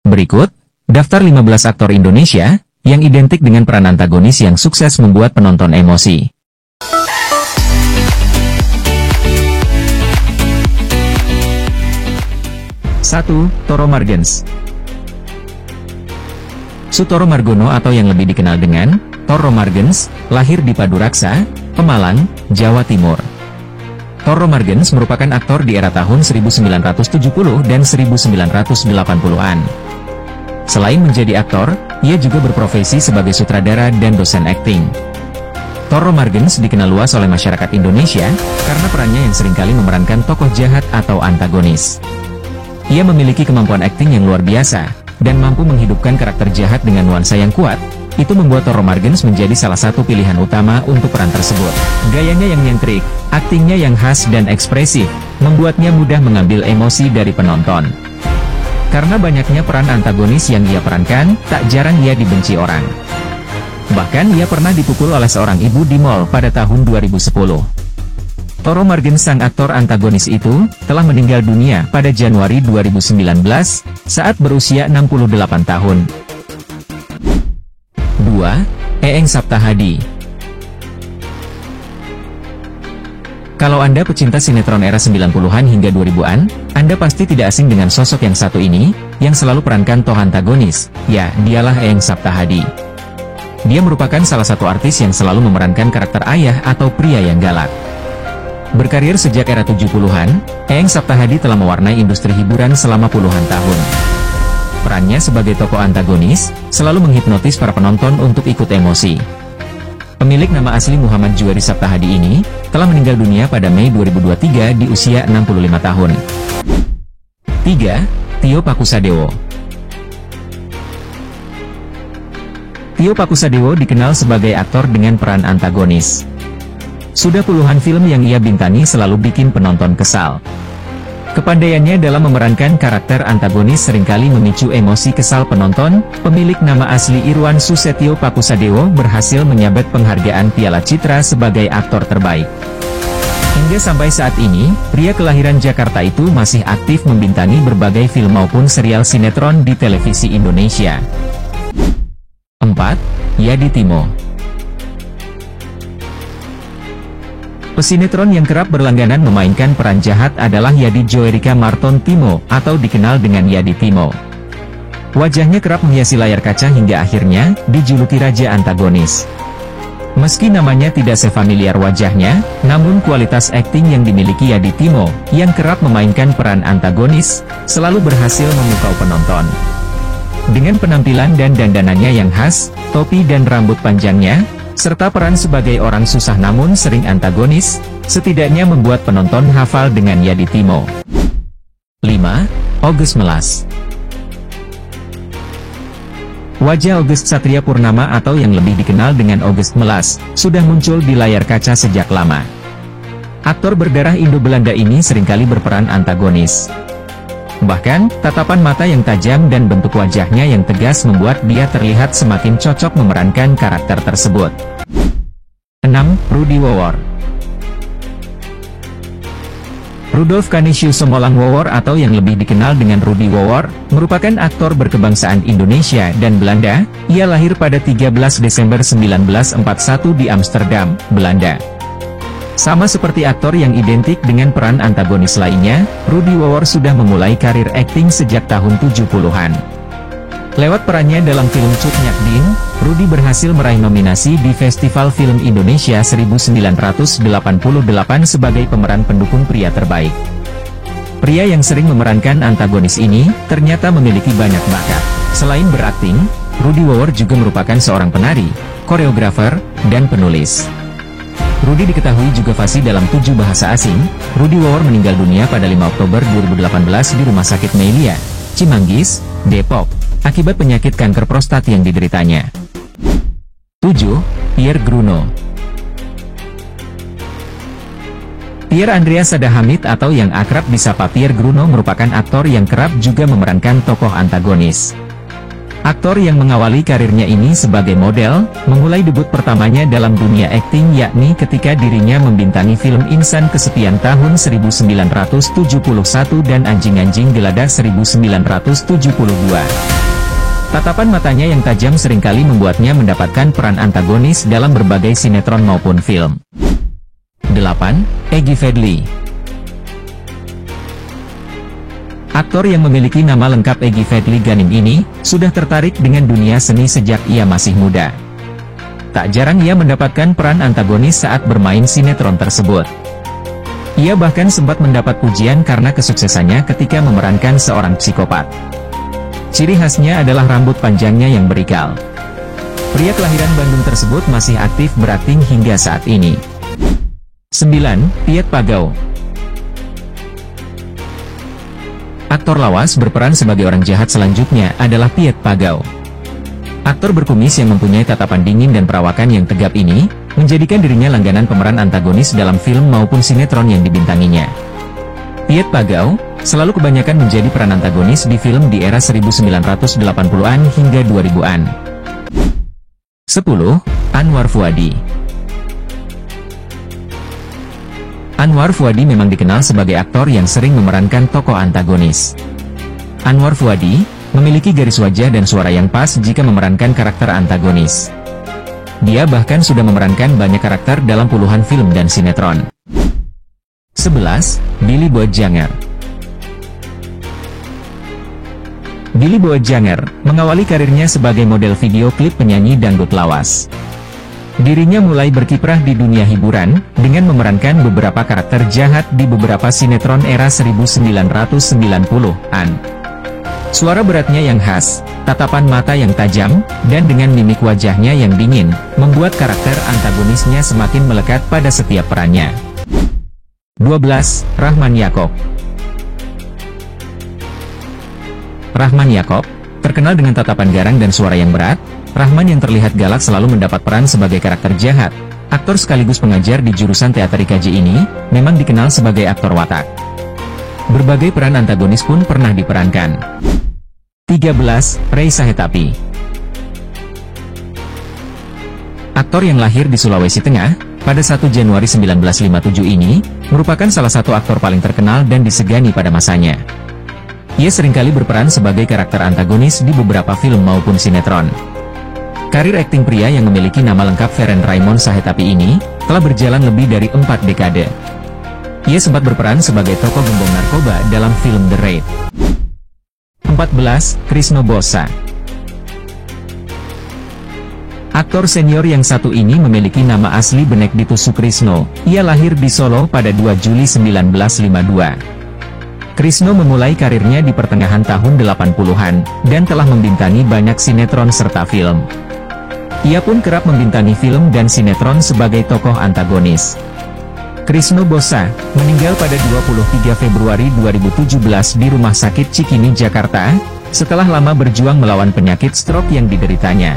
Berikut, daftar 15 aktor Indonesia yang identik dengan peran antagonis yang sukses membuat penonton emosi. 1. Toro Margens. Sutoro Margono atau yang lebih dikenal dengan Toro Margens, lahir di Paduraksa, Pemalang, Jawa Timur. Toro Margens merupakan aktor di era tahun 1970 dan 1980-an. Selain menjadi aktor, ia juga berprofesi sebagai sutradara dan dosen akting. Toro Margens dikenal luas oleh masyarakat Indonesia karena perannya yang seringkali memerankan tokoh jahat atau antagonis. Ia memiliki kemampuan akting yang luar biasa, dan mampu menghidupkan karakter jahat dengan nuansa yang kuat. Itu membuat Toro Margens menjadi salah satu pilihan utama untuk peran tersebut. Gayanya yang nyentrik, aktingnya yang khas dan ekspresif, membuatnya mudah mengambil emosi dari penonton. Karena banyaknya peran antagonis yang ia perankan, tak jarang ia dibenci orang. Bahkan ia pernah dipukul oleh seorang ibu di mall pada tahun 2010. Toro Margens, sang aktor antagonis itu, telah meninggal dunia pada Januari 2019, saat berusia 68 tahun. 2. Eeng Saptahadi. Kalau Anda pecinta sinetron era 90-an hingga 2000-an, Anda pasti tidak asing dengan sosok yang satu ini, yang selalu perankan tokoh antagonis. Ya, dialah Eeng Saptahadi. Dia merupakan salah satu artis yang selalu memerankan karakter ayah atau pria yang galak. Berkarir sejak era 70-an, Eeng Saptahadi telah mewarnai industri hiburan selama puluhan tahun. Perannya sebagai tokoh antagonis, selalu menghipnotis para penonton untuk ikut emosi. Pemilik nama asli Muhammad Juwari Saptahadi ini, telah meninggal dunia pada Mei 2023 di usia 65 tahun. 3. Tio Pakusadewo. Tio Pakusadewo dikenal sebagai aktor dengan peran antagonis. Sudah puluhan film yang ia bintangi selalu bikin penonton kesal. Kepandaiannya dalam memerankan karakter antagonis seringkali memicu emosi kesal penonton. Pemilik nama asli Irwan Susetio Pakusadewo berhasil menyabet penghargaan Piala Citra sebagai aktor terbaik. Hingga sampai saat ini, pria kelahiran Jakarta itu masih aktif membintangi berbagai film maupun serial sinetron di televisi Indonesia. 4. Yadi Timo. Pesinetron yang kerap berlangganan memainkan peran jahat adalah Yadi Joerika Marton Timo, atau dikenal dengan Yadi Timo. Wajahnya kerap menghiasi layar kaca hingga akhirnya dijuluki Raja Antagonis. Meski namanya tidak sefamiliar wajahnya, namun kualitas akting yang dimiliki Yadi Timo, yang kerap memainkan peran antagonis, selalu berhasil memukau penonton. Dengan penampilan dan dandanannya yang khas, topi dan rambut panjangnya, serta peran sebagai orang susah namun sering antagonis, setidaknya membuat penonton hafal dengan Yadi Timo. 5. Oges Melas. Wajah Oges Satria Purnama atau yang lebih dikenal dengan Oges Melas, sudah muncul di layar kaca sejak lama. Aktor berdarah Indo-Belanda ini seringkali berperan antagonis. Bahkan, tatapan mata yang tajam dan bentuk wajahnya yang tegas membuat dia terlihat semakin cocok memerankan karakter tersebut. 6. Rudy Wowor. Rudolf Canisius Somolang Wowor atau yang lebih dikenal dengan Rudy Wowor, merupakan aktor berkebangsaan Indonesia dan Belanda. Ia lahir pada 13 Desember 1941 di Amsterdam, Belanda. Sama seperti aktor yang identik dengan peran antagonis lainnya, Rudy Wowor sudah memulai karir akting sejak tahun 70-an. Lewat perannya dalam film Cut Nyak Dien, Rudy berhasil meraih nominasi di Festival Film Indonesia 1988 sebagai pemeran pendukung pria terbaik. Pria yang sering memerankan antagonis ini, ternyata memiliki banyak bakat. Selain berakting, Rudy Wowor juga merupakan seorang penari, koreografer, dan penulis. Rudy diketahui juga fasih dalam 7 bahasa asing. Rudy Wowor meninggal dunia pada 5 Oktober 2018 di Rumah Sakit Meilia, Cimanggis, Depok, akibat penyakit kanker prostat yang dideritanya. 7. Pierre Gruno. Pierre Andreas Sadahamid atau yang akrab disapa Pierre Gruno merupakan aktor yang kerap juga memerankan tokoh antagonis. Aktor yang mengawali karirnya ini sebagai model, memulai debut pertamanya dalam dunia akting yakni ketika dirinya membintangi film Insan Kesepian tahun 1971 dan Anjing-Anjing Geladak 1972. Tatapan matanya yang tajam seringkali membuatnya mendapatkan peran antagonis dalam berbagai sinetron maupun film. 8. Egy Fedly. Aktor yang memiliki nama lengkap Egy Fedly Ganim ini, sudah tertarik dengan dunia seni sejak ia masih muda. Tak jarang ia mendapatkan peran antagonis saat bermain sinetron tersebut. Ia bahkan sempat mendapat pujian karena kesuksesannya ketika memerankan seorang psikopat. Ciri khasnya adalah rambut panjangnya yang berikal. Pria kelahiran Bandung tersebut masih aktif berakting hingga saat ini. 9. Piet Pagau. Aktor lawas berperan sebagai orang jahat selanjutnya adalah Piet Pagau. Aktor berkumis yang mempunyai tatapan dingin dan perawakan yang tegap ini, menjadikan dirinya langganan pemeran antagonis dalam film maupun sinetron yang dibintanginya. Piet Pagau selalu kebanyakan menjadi peran antagonis di film di era 1980-an hingga 2000-an. 10. Anwar Fuady. Anwar Fuady memang dikenal sebagai aktor yang sering memerankan tokoh antagonis. Anwar Fuady memiliki garis wajah dan suara yang pas jika memerankan karakter antagonis. Dia bahkan sudah memerankan banyak karakter dalam puluhan film dan sinetron. 11. Billy Boetjanger. Billy Boetjanger mengawali karirnya sebagai model video klip penyanyi dangdut lawas. Dirinya mulai berkiprah di dunia hiburan, dengan memerankan beberapa karakter jahat di beberapa sinetron era 1990-an. Suara beratnya yang khas, tatapan mata yang tajam, dan dengan mimik wajahnya yang dingin, membuat karakter antagonisnya semakin melekat pada setiap perannya. 12. Rahman Yacob. Rahman Yacob terkenal dengan tatapan garang dan suara yang berat. Rahman yang terlihat galak selalu mendapat peran sebagai karakter jahat. Aktor sekaligus pengajar di jurusan teater IKJ ini, memang dikenal sebagai aktor watak. Berbagai peran antagonis pun pernah diperankan. 13. Rey Sahetapi. Aktor yang lahir di Sulawesi Tengah, pada 1 Januari 1957 ini, merupakan salah satu aktor paling terkenal dan disegani pada masanya. Ia seringkali berperan sebagai karakter antagonis di beberapa film maupun sinetron. Karir akting pria yang memiliki nama lengkap Feren Raymond Sahetapi ini, telah berjalan lebih dari 4 dekade. Ia sempat berperan sebagai tokoh gembong narkoba dalam film The Raid. 14. Krisno Bossa. Aktor senior yang satu ini memiliki nama asli Benekditus Sukrisno. Ia lahir di Solo pada 2 Juli 1952. Krisno memulai karirnya di pertengahan tahun 80-an, dan telah membintangi banyak sinetron serta film. Ia pun kerap membintangi film dan sinetron sebagai tokoh antagonis. Krisno Bossa meninggal pada 23 Februari 2017 di Rumah Sakit Cikini, Jakarta, setelah lama berjuang melawan penyakit stroke yang dideritanya.